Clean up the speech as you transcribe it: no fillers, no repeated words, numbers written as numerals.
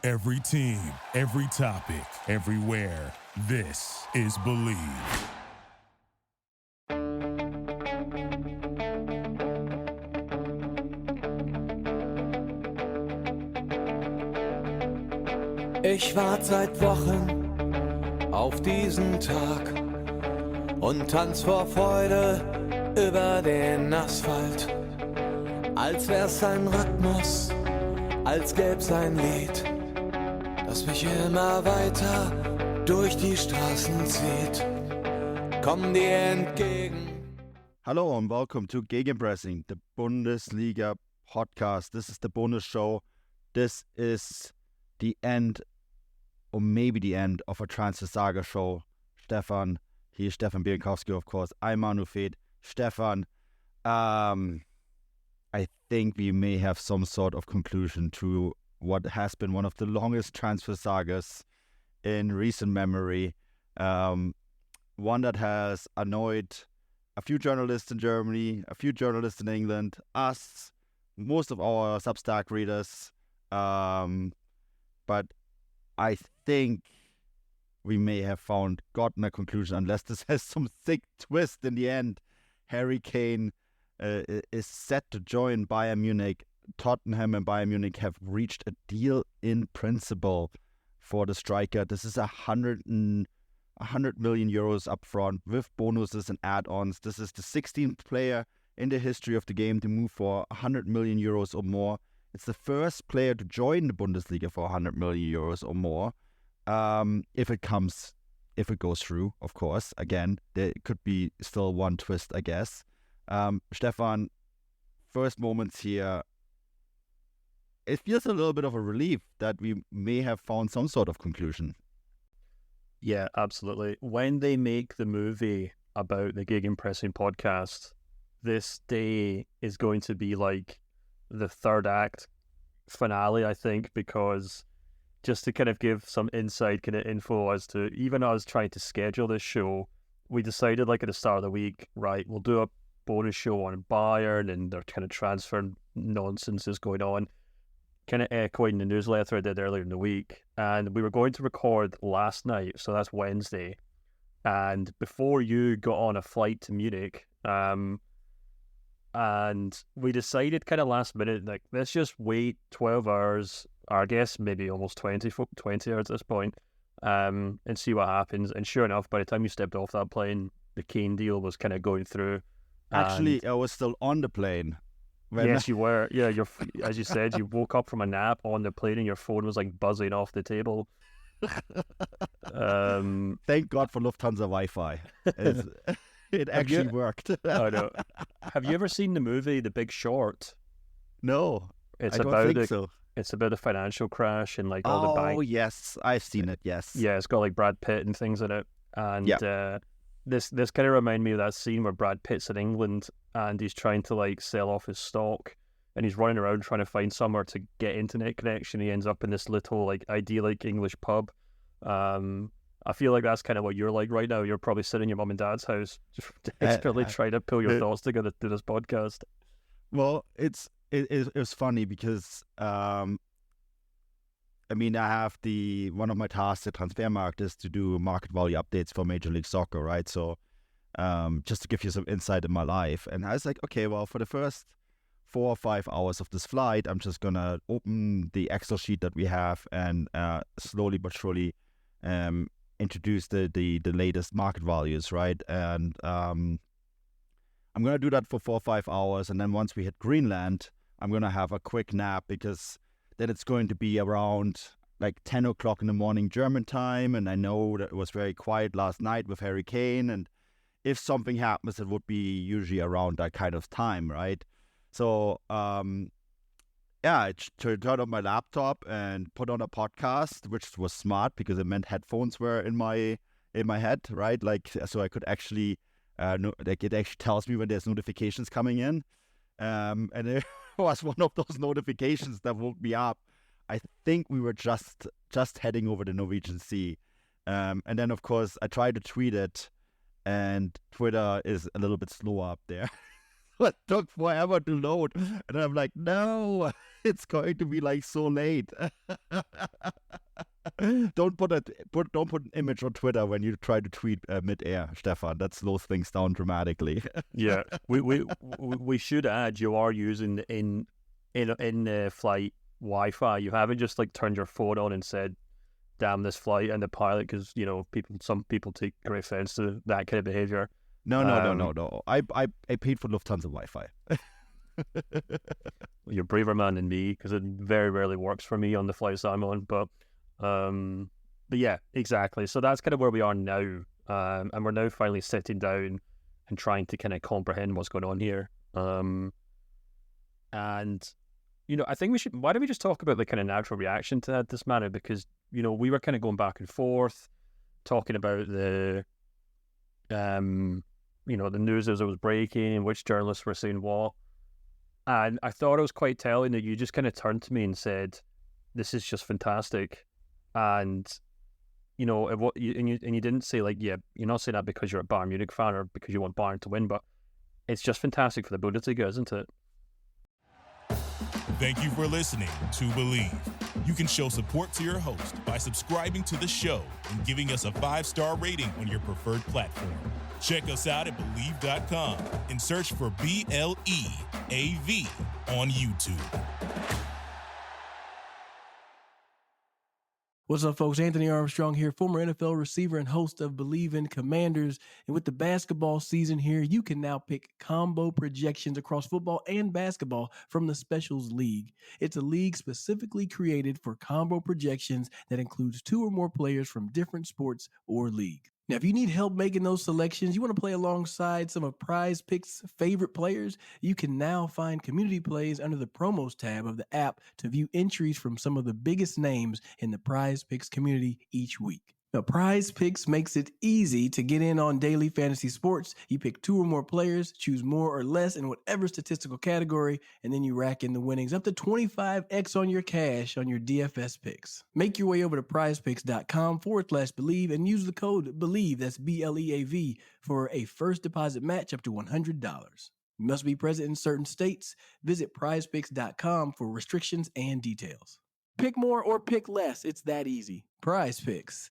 Every team, every topic, everywhere. This is Believe. Ich warte seit Wochen auf diesen Tag und tanz vor Freude über den Asphalt. Als wär's ein Rhythmus, als gäb's ein Lied, das mich immer weiter durch die Straßen zieht. Komm dir entgegen. Hello and welcome to Gegenpressing, the Bundesliga podcast. This is the bonus show. This is the end, or maybe the end, of a transfer saga show. Stefan, he is Stefan Bienkowski, of course. I'm Manu and Stefan, I think we may have some sort of conclusion to what has been one of the longest transfer sagas in recent memory. One that has annoyed a few journalists in Germany, a few journalists in England, us, most of our Substack readers. But I think we may have gotten a conclusion, unless this has some sick twist in the end. Harry Kane is set to join Bayern Munich. Tottenham and Bayern Munich have reached a deal in principle for the striker. This is 100 million euros up front with bonuses and add-ons. This is the 16th player in the history of the game to move for 100 million euros or more. It's the first player to join the Bundesliga for 100 million euros or more. If it goes through, of course. Again, there could be still one twist, I guess. Stefan, first moments here. It feels a little bit of a relief that we may have found some sort of conclusion. Yeah, absolutely. When they make the movie about the Gegenpressing podcast, this day is going to be like the third act finale, I think, because just to kind of give some inside kind of info as to even us trying to schedule this show, we decided like at the start of the week, right, we'll do a bonus show on Bayern and their kind of transfer nonsense is going on, kind of echoing the newsletter I did earlier in the week. And we were going to record last night, so that's Wednesday. And before you got on a flight to Munich, and we decided kind of last minute, like, let's just wait 12 hours, or I guess maybe almost 20 hours at this point, and see what happens. And sure enough, by the time you stepped off that plane, the Kane deal was kind of going through. Actually, I was still on the plane. Yes, you were. Yeah, as you said, you woke up from a nap on the plane and your phone was like buzzing off the table. Thank God for Lufthansa Wi-Fi. It actually worked. I know. Have you ever seen the movie The Big Short? No, I don't think so. It's about a financial crash and like all the bank. Oh, yes, I've seen it. Yes. Yeah, it's got like Brad Pitt and things in it. And this kind of reminded me of that scene where Brad Pitt's in England and he's trying to like sell off his stock and he's running around trying to find somewhere to get internet connection. He ends up in this little like idyllic English pub. I feel like that's kind of what you're like right now. You're probably sitting in your mum and dad's house, just desperately trying to pull your thoughts together to this podcast. Well, it was funny because I have one of my tasks at Transfermarkt is to do market value updates for Major League Soccer, right? So just to give you some insight in my life. And I was like, okay, well, for the first 4 or 5 hours of this flight, I'm just going to open the Excel sheet that we have and slowly but surely introduce the latest market values, right? And I'm going to do that for 4 or 5 hours. And then once we hit Greenland, I'm going to have a quick nap because then it's going to be around like 10 o'clock in the morning German time. And I know that it was very quiet last night with Harry Kane. And if something happens, it would be usually around that kind of time, right? So, I turned on my laptop and put on a podcast, which was smart because it meant headphones were in my head, right? Like, so I could actually, it actually tells me when there's notifications coming in. And it was one of those notifications that woke me up. I think we were just heading over the Norwegian Sea. And then, of course, I tried to tweet it, and Twitter is a little bit slower up there. It took forever to load. And I'm like, no, it's going to be like so late. don't put an image on Twitter when you try to tweet mid-air, Stefan. That slows things down dramatically. Yeah, we should add you are using in flight Wi-Fi. You haven't just like turned your phone on and said, "Damn this flight," and the pilot, because some people take great offense to that kind of behavior. No. I paid for Lufthansa Wi-Fi. You're a braver man than me, because it very rarely works for me on the flights I'm on. But yeah, exactly. So that's kind of where we are now, and we're now finally sitting down and trying to kind of comprehend what's going on here. And I think we should. Why don't we just talk about the kind of natural reaction to this matter? Because we were kind of going back and forth, talking about the the news as it was breaking, which journalists were saying what. And I thought it was quite telling that you just kind of turned to me and said, "This is just fantastic," and you didn't say like, "Yeah, you're not saying that because you're a Bayern Munich fan or because you want Bayern to win," but it's just fantastic for the Bundesliga, isn't it? Thank you for listening to Believe. You can show support to your host by subscribing to the show and giving us a 5-star rating on your preferred platform. Check us out at Believe.com and search for BLEAV on YouTube. What's up, folks? Anthony Armstrong here, former NFL receiver and host of Believe in Commanders. And with the basketball season here, you can now pick combo projections across football and basketball from the Specials League. It's a league specifically created for combo projections that includes 2 or more players from different sports or leagues. Now, if you need help making those selections, you want to play alongside some of Prize Picks' favorite players, you can now find community plays under the promos tab of the app to view entries from some of the biggest names in the Prize Picks community each week. Now, Prize Picks makes it easy to get in on daily fantasy sports. You pick 2 or more players, choose more or less in whatever statistical category, and then you rack in the winnings up to 25x on your cash on your DFS picks. Make your way over to prizepicks.com/believe and use the code BELIEVE, that's BLEAV, for a first deposit match up to $100. You must be present in certain states. Visit prizepicks.com for restrictions and details. Pick more or pick less. It's that easy. Prize Picks.